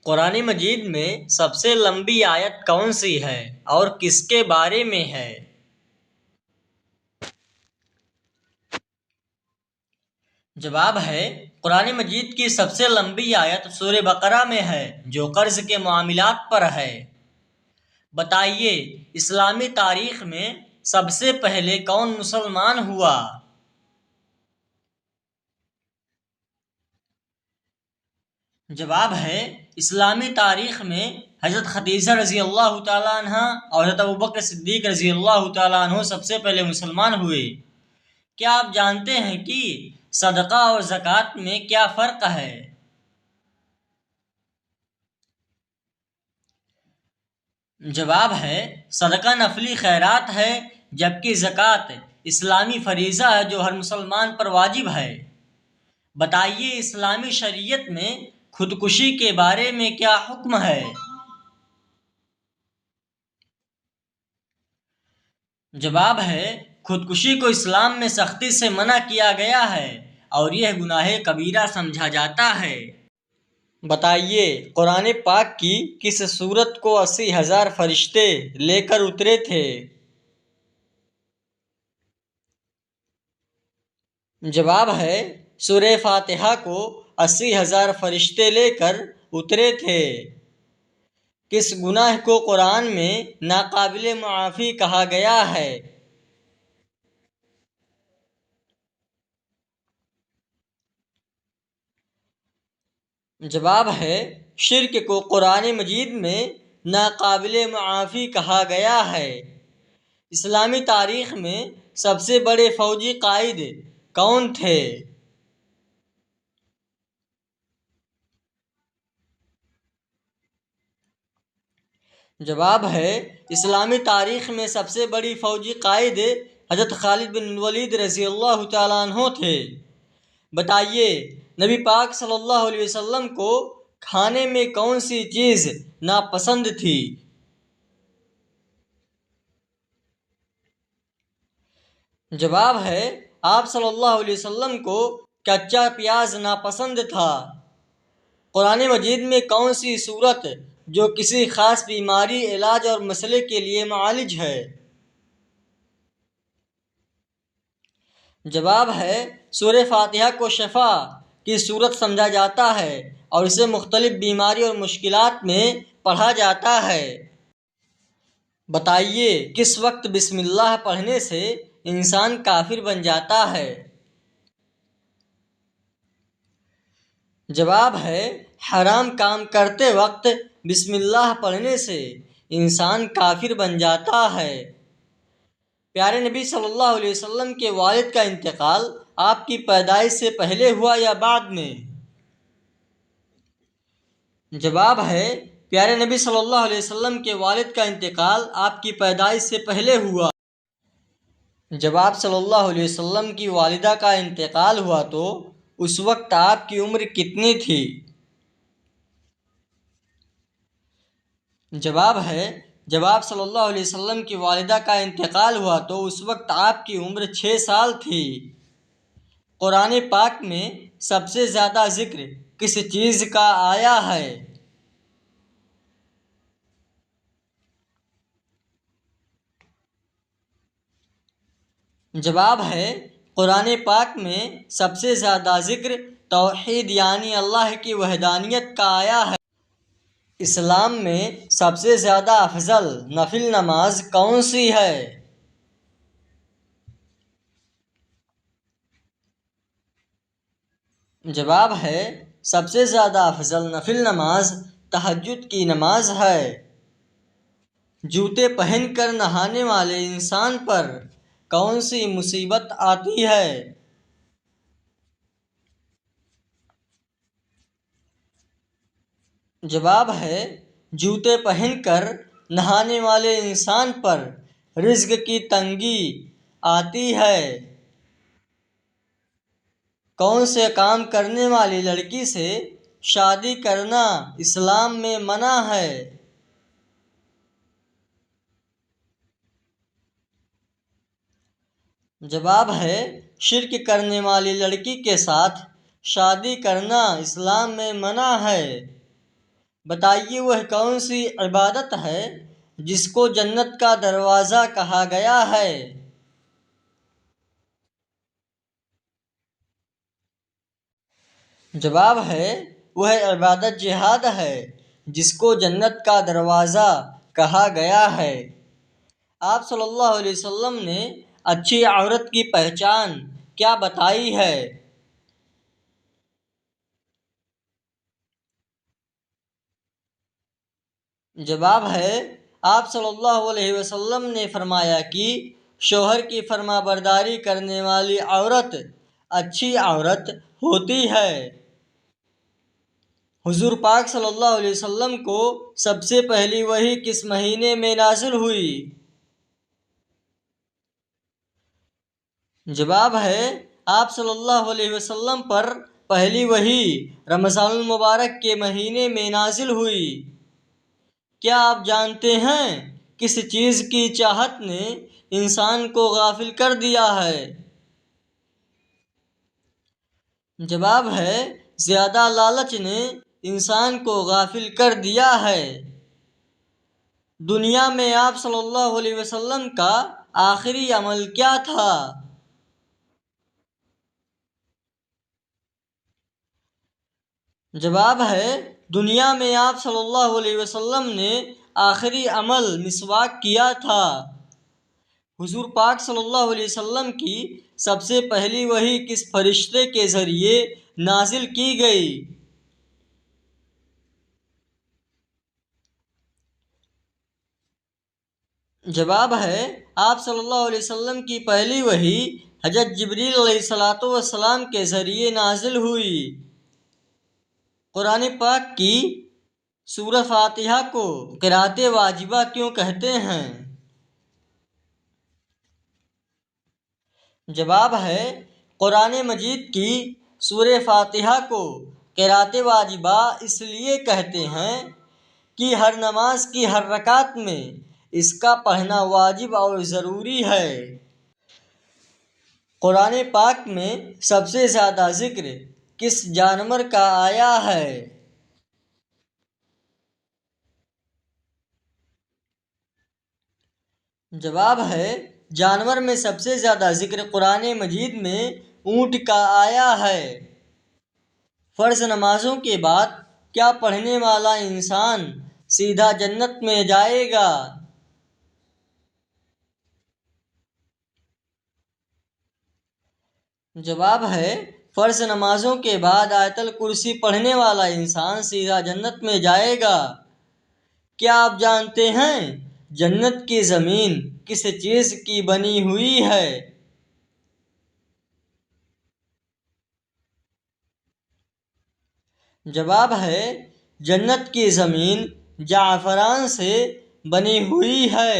قرآن مجید میں سب سے لمبی آیت کون سی ہے اور کس کے بارے میں ہے؟ جواب ہے، قرآن مجید کی سب سے لمبی آیت سورہ بقرہ میں ہے جو قرض کے معاملات پر ہے۔ بتائیے، اسلامی تاریخ میں سب سے پہلے کون مسلمان ہوا؟ جواب ہے، اسلامی تاریخ میں حضرت خدیجہ رضی اللہ تعالیٰ عنہ اور حضرت ابوبکر صدیق رضی اللہ تعالیٰ عنہ سب سے پہلے مسلمان ہوئے۔ کیا آپ جانتے ہیں کہ صدقہ اور زکوٰۃ میں کیا فرق ہے؟ جواب ہے، صدقہ نفلی خیرات ہے جبکہ زکوٰۃ اسلامی فریضہ ہے جو ہر مسلمان پر واجب ہے۔ بتائیے، اسلامی شریعت میں خودکشی کے بارے میں کیا حکم ہے؟ جواب ہے، خودکشی کو اسلام میں سختی سے منع کیا گیا ہے اور یہ گناہ کبیرہ سمجھا جاتا ہے۔ بتائیے، قرآن پاک کی کس سورت کو 80,000 فرشتے لے کر اترے تھے؟ جواب ہے، سورہ فاتحہ کو 80,000 فرشتے لے کر اترے تھے۔ کس گناہ کو قرآن میں ناقابل معافی کہا گیا ہے؟ جواب ہے، شرک کو قرآن مجید میں ناقابل معافی کہا گیا ہے۔ اسلامی تاریخ میں سب سے بڑے فوجی قائد کون تھے؟ جواب ہے، اسلامی تاریخ میں سب سے بڑی فوجی قائد حضرت خالد بن ولید رضی اللہ تعالیٰ عنہ تھے۔ بتائیے، نبی پاک صلی اللہ علیہ وسلم کو کھانے میں کون سی چیز ناپسند تھی؟ جواب ہے، آپ صلی اللہ علیہ وسلم کو کچا پیاز ناپسند تھا۔ قرآن مجید میں کون سی سورت جو کسی خاص بیماری، علاج اور مسئلے کے لیے معالج ہے؟ جواب ہے، سورہ فاتحہ کو شفا کی سورت سمجھا جاتا ہے اور اسے مختلف بیماری اور مشکلات میں پڑھا جاتا ہے۔ بتائیے، کس وقت بسم اللہ پڑھنے سے انسان کافر بن جاتا ہے؟ جواب ہے، حرام کام کرتے وقت بسم اللہ پڑھنے سے انسان کافر بن جاتا ہے۔ پیارے نبی صلی اللہ علیہ وسلم کے والد کا انتقال آپ کی پیدائش سے پہلے ہوا یا بعد میں؟ جواب ہے، پیارے نبی صلی اللہ علیہ وسلم کے والد کا انتقال آپ کی پیدائش سے پہلے ہوا۔ جب آپ صلی اللہ علیہ وسلم کی والدہ کا انتقال ہوا تو اس وقت آپ کی عمر کتنی تھی؟ جواب ہے، جب آپ صلی اللہ علیہ وسلم کی والدہ کا انتقال ہوا تو اس وقت آپ کی عمر 6 سال تھی۔ قرآن پاک میں سب سے زیادہ ذکر کس چیز کا آیا ہے؟ جواب ہے، قرآن پاک میں سب سے زیادہ ذکر توحید یعنی اللہ کی وحدانیت کا آیا ہے۔ اسلام میں سب سے زیادہ افضل نفل نماز کون سی ہے؟ جواب ہے، سب سے زیادہ افضل نفل نماز تہجد کی نماز ہے۔ جوتے پہن کر نہانے والے انسان پر کون سی مصیبت آتی ہے؟ جواب ہے، جوتے پہن کر نہانے والے انسان پر رزق کی تنگی آتی ہے۔ کون سے کام کرنے والی لڑکی سے شادی کرنا اسلام میں منع ہے؟ جواب ہے، شرک کرنے والی لڑکی کے ساتھ شادی کرنا اسلام میں منع ہے۔ بتائیے وہ کون سی عبادت ہے جس کو جنت کا دروازہ کہا گیا ہے؟ جواب ہے وہ عبادت جہاد ہے جس کو جنت کا دروازہ کہا گیا ہے۔ آپ صلی اللہ علیہ وسلم نے اچھی عورت کی پہچان کیا بتائی ہے؟ جواب ہے آپ صلی اللہ علیہ وسلم نے فرمایا کہ شوہر کی فرما برداری کرنے والی عورت اچھی عورت ہوتی ہے۔ حضور پاک صلی اللہ علیہ وسلم کو سب سے پہلی وحی کس مہینے میں نازل ہوئی؟ جواب ہے آپ صلی اللہ علیہ وسلم پر پہلی وحی رمضان المبارک کے مہینے میں نازل ہوئی۔ کیا آپ جانتے ہیں کس چیز کی چاہت نے انسان کو غافل کر دیا ہے؟ جواب ہے زیادہ لالچ نے انسان کو غافل کر دیا ہے۔ دنیا میں آپ صلی اللہ علیہ وسلم کا آخری عمل کیا تھا؟ جواب ہے دنیا میں آپ صلی اللہ علیہ وسلم نے آخری عمل مسواک کیا تھا۔ حضور پاک صلی اللہ علیہ وسلم کی سب سے پہلی وحی کس فرشتے کے ذریعے نازل کی گئی؟ جواب ہے آپ صلی اللہ علیہ وسلم کی پہلی وحی حضرت جبریل علیہ السلام کے ذریعے نازل ہوئی۔ قرآن پاک کی سورہ فاتحہ کو قرأت واجبہ کیوں کہتے ہیں؟ جواب ہے قرآن مجید کی سورہ فاتحہ کو قرأت واجبہ اس لیے کہتے ہیں کہ ہر نماز کی ہر رکعت میں اس کا پڑھنا واجب اور ضروری ہے۔ قرآن پاک میں سب سے زیادہ ذکر کس جانور کا آیا ہے؟ جواب ہے جانور میں سب سے زیادہ ذکر قرآن مجید میں اونٹ کا آیا ہے۔ فرض نمازوں کے بعد کیا پڑھنے والا انسان سیدھا جنت میں جائے گا؟ جواب ہے فرض نمازوں کے بعد آیت الکرسی پڑھنے والا انسان سیدھا جنت میں جائے گا۔ کیا آپ جانتے ہیں جنت کی زمین کس چیز کی بنی ہوئی ہے؟ جواب ہے جنت کی زمین زعفران سے بنی ہوئی ہے۔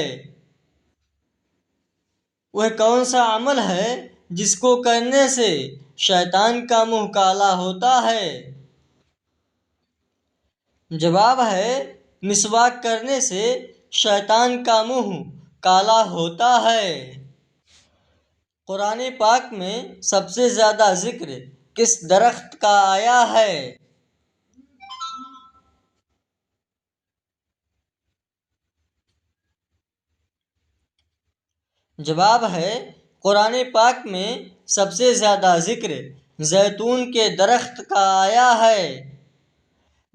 وہ کون سا عمل ہے جس کو کرنے سے شیطان کا منہ کالا ہوتا ہے؟ جواب ہے مسواک کرنے سے شیطان کا منہ کالا ہوتا ہے۔ قرآن پاک میں سب سے زیادہ ذکر کس درخت کا آیا ہے؟ جواب ہے قرآن پاک میں سب سے زیادہ ذکر زیتون کے درخت کا آیا ہے۔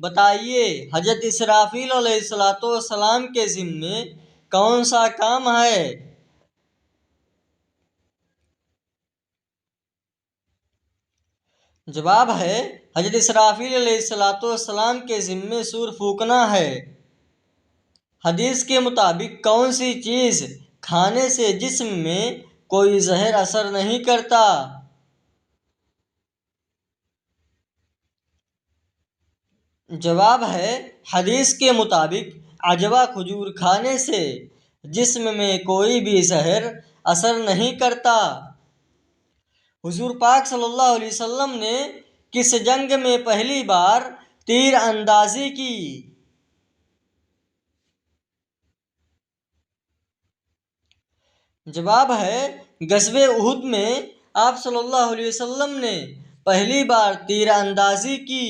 بتائیے حضرت اسرافیل علیہ السلام کے ذمے کون سا کام ہے؟ جواب ہے حضرت اسرافیل علیہ السلام کے ذمے سور پھونکنا ہے۔ حدیث کے مطابق کون سی چیز کھانے سے جسم میں کوئی زہر اثر نہیں کرتا؟ جواب ہے حدیث کے مطابق عجوہ کھجور کھانے سے جسم میں کوئی بھی زہر اثر نہیں کرتا۔ حضور پاک صلی اللہ علیہ وسلم نے کس جنگ میں پہلی بار تیر اندازی کی؟ جواب ہے غزوہ احد میں آپ صلی اللہ علیہ وسلم نے پہلی بار تیر اندازی کی۔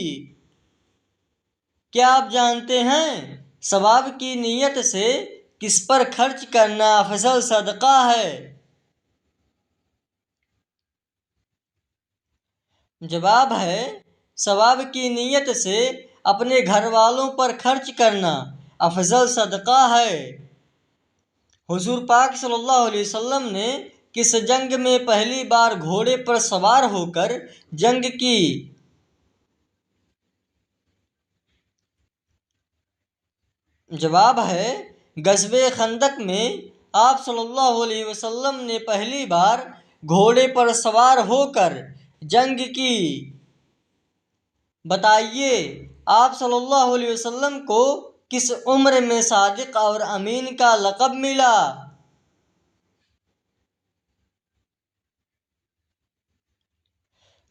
کیا آپ جانتے ہیں ثواب کی نیت سے کس پر خرچ کرنا افضل صدقہ ہے؟ جواب ہے ثواب کی نیت سے اپنے گھر والوں پر خرچ کرنا افضل صدقہ ہے۔ حضور پاک صلی اللہ علیہ وسلم نے کس جنگ میں پہلی بار گھوڑے پر سوار ہو کر جنگ کی؟ جواب ہے غزوہ خندق میں آپ صلی اللہ علیہ وسلم نے پہلی بار گھوڑے پر سوار ہو کر جنگ کی۔ بتائیے آپ صلی اللہ علیہ وسلم کو کس عمر میں صادق اور امین کا لقب ملا؟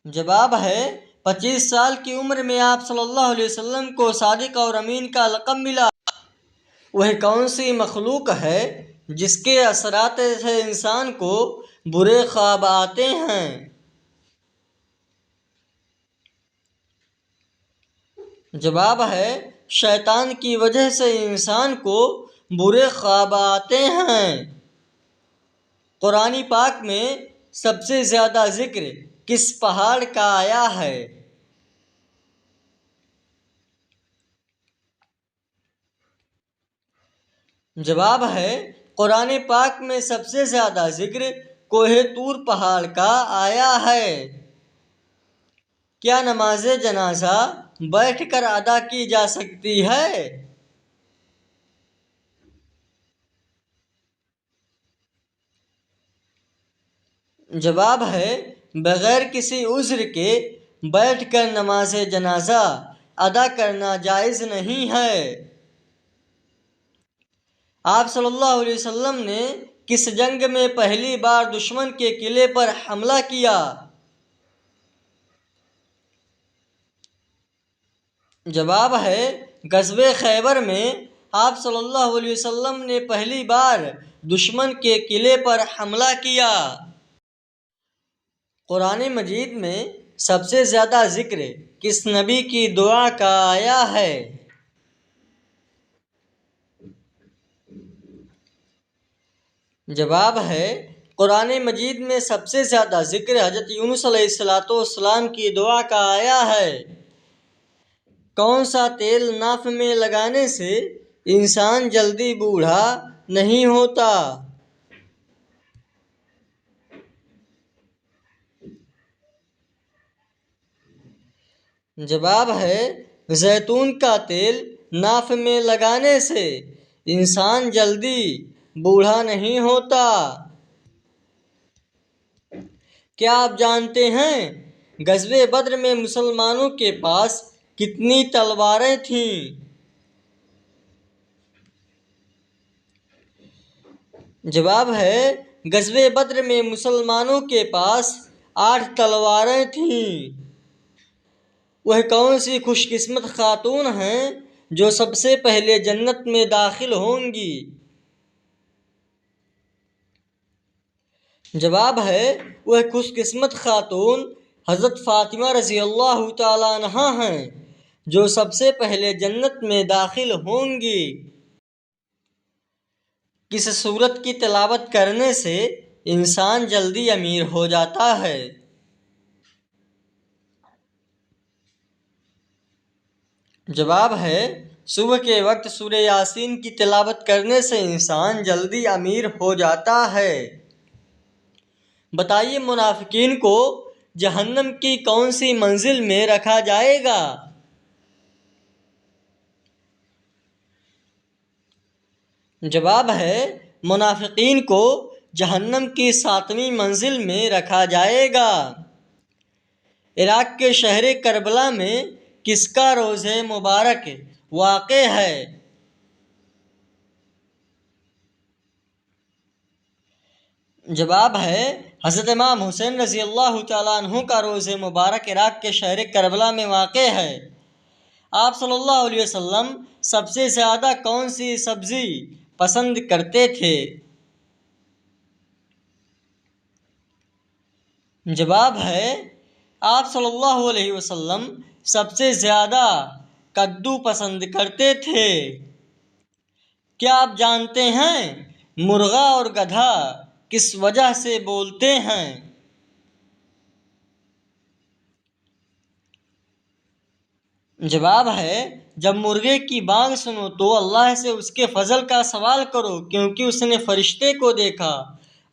جواب ہے 25 سال کی عمر میں آپ صلی اللہ علیہ وسلم کو صادق اور امین کا لقب ملا۔ وہ کون سی مخلوق ہے جس کے اثرات سے انسان کو برے خواب آتے ہیں؟ جواب ہے شیطان کی وجہ سے انسان کو برے خواب آتے ہیں۔ قرآن پاک میں سب سے زیادہ ذکر کس پہاڑ کا آیا ہے؟ جواب ہے قرآن پاک میں سب سے زیادہ ذکر کوہ طور پہاڑ کا آیا ہے۔ کیا نماز جنازہ بیٹھ کر ادا کی جا سکتی ہے؟ جواب ہے بغیر کسی عذر کے بیٹھ کر نماز جنازہ ادا کرنا جائز نہیں ہے۔ آپ صلی اللہ علیہ وسلم نے کس جنگ میں پہلی بار دشمن کے قلعے پر حملہ کیا؟ جواب ہے غزوہ خیبر میں آپ صلی اللہ علیہ وسلم نے پہلی بار دشمن کے قلعے پر حملہ کیا۔ قرآن مجید میں سب سے زیادہ ذکر کس نبی کی دعا کا آیا ہے؟ جواب ہے قرآن مجید میں سب سے زیادہ ذکر حضرت یونس علیہ السلام کی دعا کا آیا ہے۔ کون سا تیل ناف میں لگانے سے انسان جلدی بوڑھا نہیں ہوتا؟ جواب ہے زیتون کا تیل ناف میں لگانے سے انسان جلدی بوڑھا نہیں ہوتا۔ کیا آپ جانتے ہیں غزوہ بدر میں مسلمانوں کے پاس کتنی تلواریں تھیں؟ جواب ہے غزوہ بدر میں مسلمانوں کے پاس 8 تلواریں تھیں۔ وہ کون سی خوش قسمت خاتون ہیں جو سب سے پہلے جنت میں داخل ہوں گی؟ جواب ہے وہ خوش قسمت خاتون حضرت فاطمہ رضی اللہ تعالیٰ عنہا ہیں جو سب سے پہلے جنت میں داخل ہوں گی۔ کس سورت کی تلاوت کرنے سے انسان جلدی امیر ہو جاتا ہے؟ جواب ہے صبح کے وقت سورہ یاسین کی تلاوت کرنے سے انسان جلدی امیر ہو جاتا ہے۔ بتائیے منافقین کو جہنم کی کون سی منزل میں رکھا جائے گا؟ جواب ہے منافقین کو جہنم کی 7ویں منزل میں رکھا جائے گا۔ عراق کے شہر کربلا میں کس کا روضہ مبارک واقع ہے؟ جواب ہے حضرت امام حسین رضی اللہ تعالیٰ عنہ کا روضہ مبارک عراق کے شہر کربلا میں واقع ہے۔ آپ صلی اللہ علیہ وسلم سب سے زیادہ کون سی سبزی پسند کرتے تھے؟ جواب ہے آپ صلی اللہ علیہ وسلم سب سے زیادہ کدو پسند کرتے تھے۔ کیا آپ جانتے ہیں مرغا اور گدھا کس وجہ سے بولتے ہیں؟ جواب ہے، جب مرغے کی بانگ سنو تو اللہ سے اس کے فضل کا سوال کرو کیونکہ اس نے فرشتے کو دیکھا،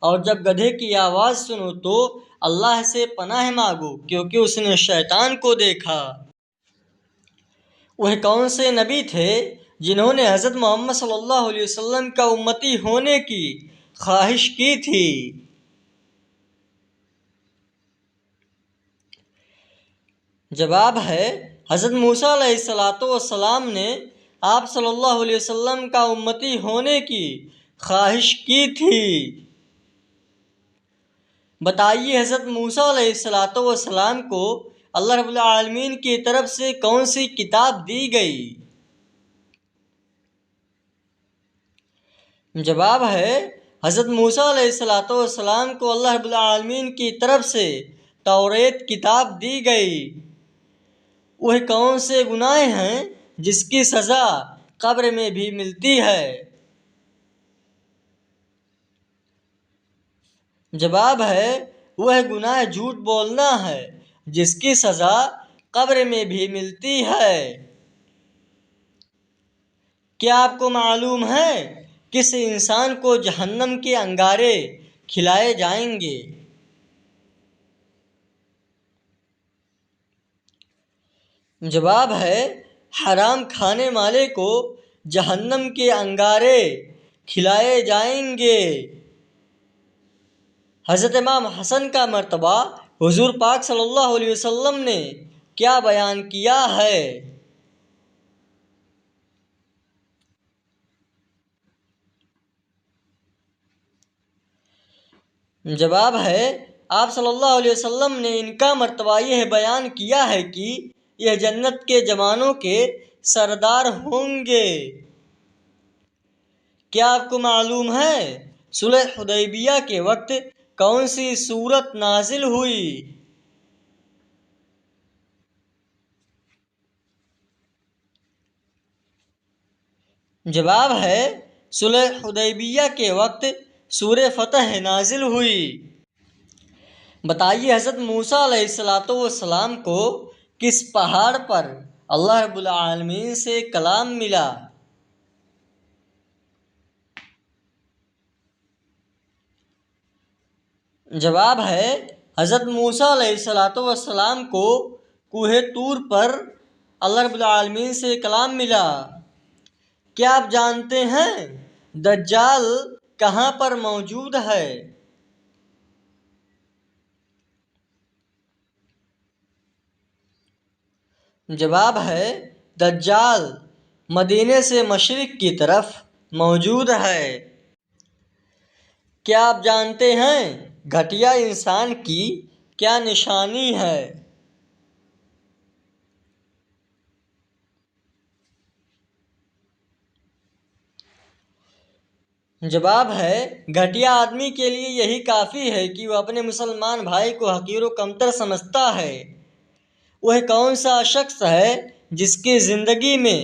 اور جب گدھے کی آواز سنو تو اللہ سے پناہ مانگو کیونکہ اس نے شیطان کو دیکھا۔ وہ کون سے نبی تھے جنہوں نے حضرت محمد صلی اللہ علیہ وسلم کا امتی ہونے کی خواہش کی تھی؟ جواب ہے، حضرت موسیٰ علیہ السلام نے آپ صلی اللہ علیہ وسلم کا امتی ہونے کی خواہش کی تھی۔ بتائیے حضرت موسیٰ علیہ السلام کو اللہ رب العالمین کی طرف سے کون سی کتاب دی گئی؟ جواب ہے، حضرت موسیٰ علیہ السلام کو اللہ رب العالمین کی طرف سے توریت کتاب دی گئی۔ وہ کون سے گناہ ہیں جس کی سزا قبر میں بھی ملتی ہے؟ جواب ہے، وہ گناہ جھوٹ بولنا ہے جس کی سزا قبر میں بھی ملتی ہے۔ کیا آپ کو معلوم ہے کس انسان کو جہنم کے انگارے کھلائے جائیں گے؟ جواب ہے، حرام کھانے والے کو جہنم کے انگارے کھلائے جائیں گے۔ حضرت امام حسن کا مرتبہ حضور پاک صلی اللہ علیہ وسلم نے کیا بیان کیا ہے؟ جواب ہے، آپ صلی اللہ علیہ وسلم نے ان کا مرتبہ یہ بیان کیا ہے کہ یہ جنت کے جوانوں کے سردار ہوں گے۔ کیا آپ کو معلوم ہے صلح حدیبیہ کے وقت کون سی سورت نازل ہوئی؟ جواب ہے، صلح حدیبیہ کے وقت سورہ فتح نازل ہوئی۔ بتائیے حضرت موسیٰ علیہ السلام کو کس پہاڑ پر اللہ رب العالمین سے کلام ملا؟ جواب ہے، حضرت موسیٰ علیہ السلام کو کوہ طور پر اللہ رب العالمین سے کلام ملا۔ کیا آپ جانتے ہیں دجال کہاں پر موجود ہے؟ جواب ہے، دجال مدینے سے مشرق کی طرف موجود ہے۔ کیا آپ جانتے ہیں گھٹیا انسان کی کیا نشانی ہے؟ جواب ہے، گھٹیا آدمی کے لیے یہی کافی ہے کہ وہ اپنے مسلمان بھائی کو حقیر و کمتر سمجھتا ہے۔ وہ کون سا شخص ہے جس کی زندگی میں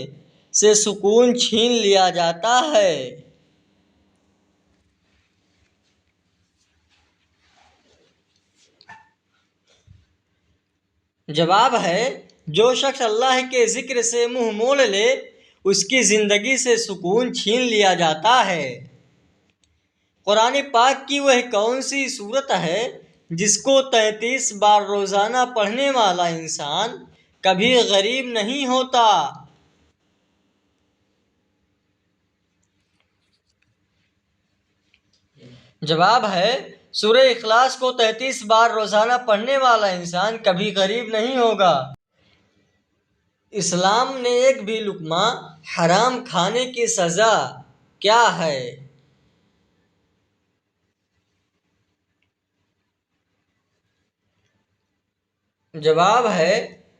سے سکون چھین لیا جاتا ہے؟ جواب ہے، جو شخص اللہ کے ذکر سے منہ موڑ لے اس کی زندگی سے سکون چھین لیا جاتا ہے۔ قرآن پاک کی وہ کون سی سورت ہے جس کو 33 بار روزانہ پڑھنے والا انسان کبھی غریب نہیں ہوتا؟ جواب ہے، سورہ اخلاص کو 33 بار روزانہ پڑھنے والا انسان کبھی غریب نہیں ہوگا۔ اسلام نے ایک بھی لقمہ حرام کھانے کی سزا کیا ہے؟ جواب ہے،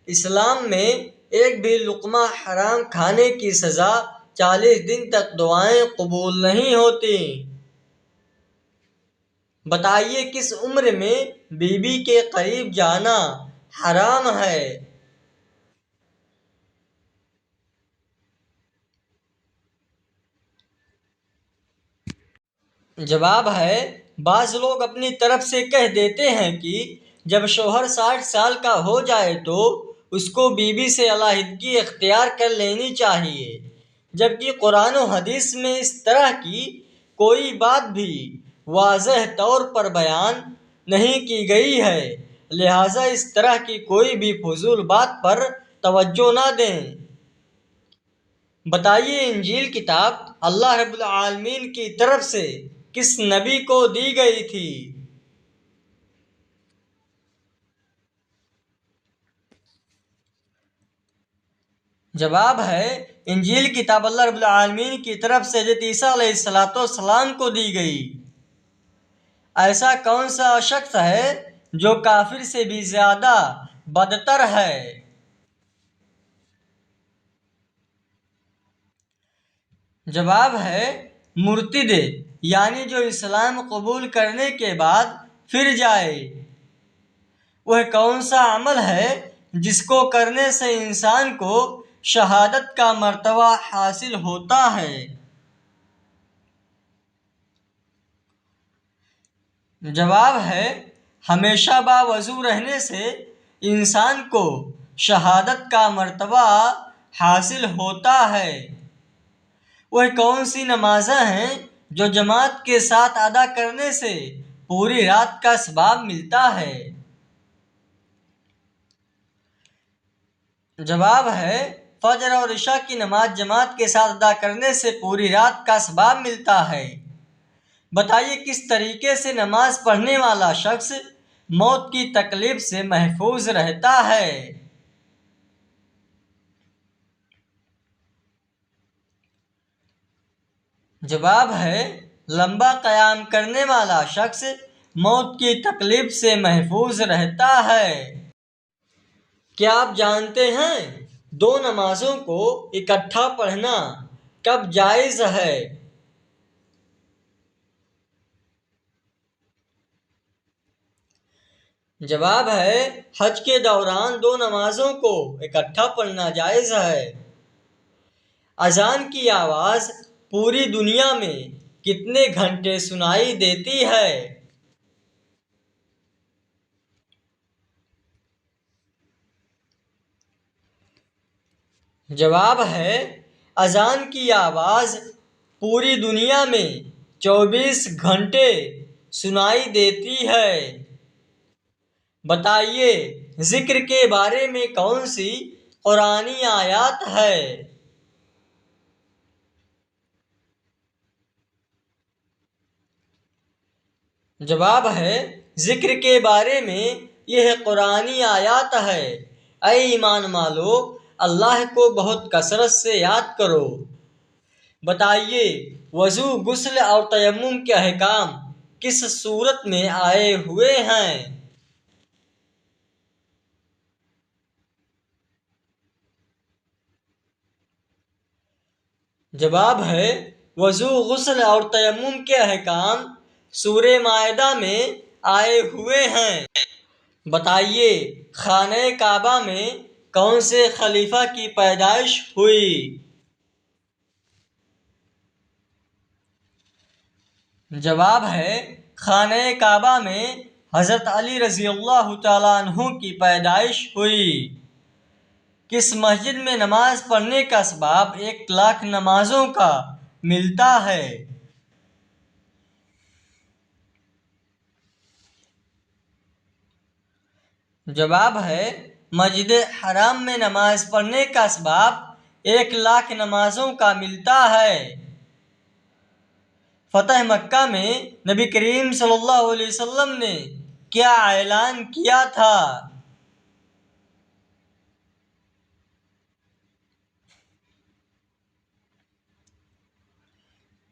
اسلام میں ایک بھی لقمہ حرام کھانے کی سزا 40 دن تک دعائیں قبول نہیں ہوتی۔ بتائیے کس عمر میں بیوی کے قریب جانا حرام ہے؟ جواب ہے، بعض لوگ اپنی طرف سے کہہ دیتے ہیں کہ جب شوہر 60 سال کا ہو جائے تو اس کو بیوی سے علیحدگی اختیار کر لینی چاہیے، جبکہ قرآن و حدیث میں اس طرح کی کوئی بات بھی واضح طور پر بیان نہیں کی گئی ہے، لہٰذا اس طرح کی کوئی بھی فضول بات پر توجہ نہ دیں۔ بتائیے انجیل کتاب اللہ رب العالمین کی طرف سے کس نبی کو دی گئی تھی؟ جواب ہے، انجیل کتاب اللہ رب العالمین کی طرف سے حضرت عیسیٰ علیہ السلام کو دی گئی۔ ایسا کون سا شخص ہے جو کافر سے بھی زیادہ بدتر ہے؟ جواب ہے، مرتد، یعنی جو اسلام قبول کرنے کے بعد پھر جائے۔ وہ کون سا عمل ہے جس کو کرنے سے انسان کو شہادت کا مرتبہ حاصل ہوتا ہے؟ جواب ہے، ہمیشہ باوضو رہنے سے انسان کو شہادت کا مرتبہ حاصل ہوتا ہے۔ وہ کون سی نمازیں ہیں جو جماعت کے ساتھ ادا کرنے سے پوری رات کا ثواب ملتا ہے؟ جواب ہے، فجر اور عشاء کی نماز جماعت کے ساتھ ادا کرنے سے پوری رات کا ثواب ملتا ہے۔ بتائیے کس طریقے سے نماز پڑھنے والا شخص موت کی تکلیف سے محفوظ رہتا ہے؟ جواب ہے، لمبا قیام کرنے والا شخص موت کی تکلیف سے محفوظ رہتا ہے۔ کیا آپ جانتے ہیں دو نمازوں کو اکٹھا پڑھنا کب جائز ہے؟ جواب ہے، حج کے دوران دو نمازوں کو اکٹھا پڑھنا جائز ہے۔ اذان کی آواز پوری دنیا میں کتنے گھنٹے سنائی دیتی ہے؟ جواب ہے، اذان کی آواز پوری دنیا میں 24 گھنٹے سنائی دیتی ہے۔ بتائیے ذکر کے بارے میں کون سی قرآنی آیات ہے؟ جواب ہے، ذکر کے بارے میں یہ قرآنی آیات ہے، اے ایمان والو، اللہ کو بہت کثرت سے یاد کرو۔ بتائیے وضو، غسل اور تیمم کے احکام کس صورت میں آئے ہوئے ہیں؟ جواب ہے، وضو، غسل اور تیمم کے احکام سورہ مائدہ میں آئے ہوئے ہیں۔ بتائیے خانہ کعبہ میں کون سے خلیفہ کی پیدائش ہوئی؟ جواب ہے، خانہ کعبہ میں حضرت علی رضی اللہ تعالیٰ عنہ کی پیدائش ہوئی۔ کس مسجد میں نماز پڑھنے کا ثواب 1,00,000 نمازوں کا ملتا ہے؟ جواب ہے، مسجد حرام میں نماز پڑھنے کا ثواب 1,00,000 نمازوں کا ملتا ہے۔ فتح مکہ میں نبی کریم صلی اللہ علیہ وسلم نے کیا اعلان کیا تھا؟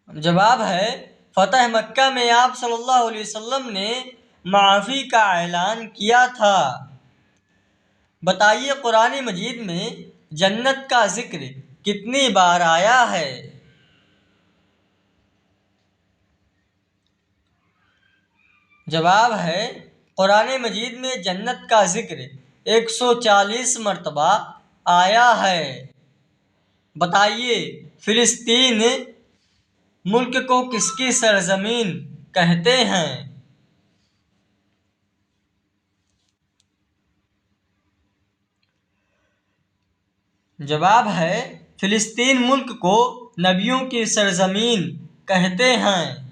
جواب ہے، فتح مکہ میں آپ صلی اللہ علیہ وسلم نے معافی کا اعلان کیا تھا۔ بتائیے قرآن مجید میں جنت کا ذکر کتنی بار آیا ہے؟ جواب ہے، قرآن مجید میں جنت کا ذکر 140 مرتبہ آیا ہے۔ بتائیے فلسطین ملک کو کس کی سرزمین کہتے ہیں؟ جواب ہے فلسطین ملک کو نبیوں کی سرزمین کہتے ہیں۔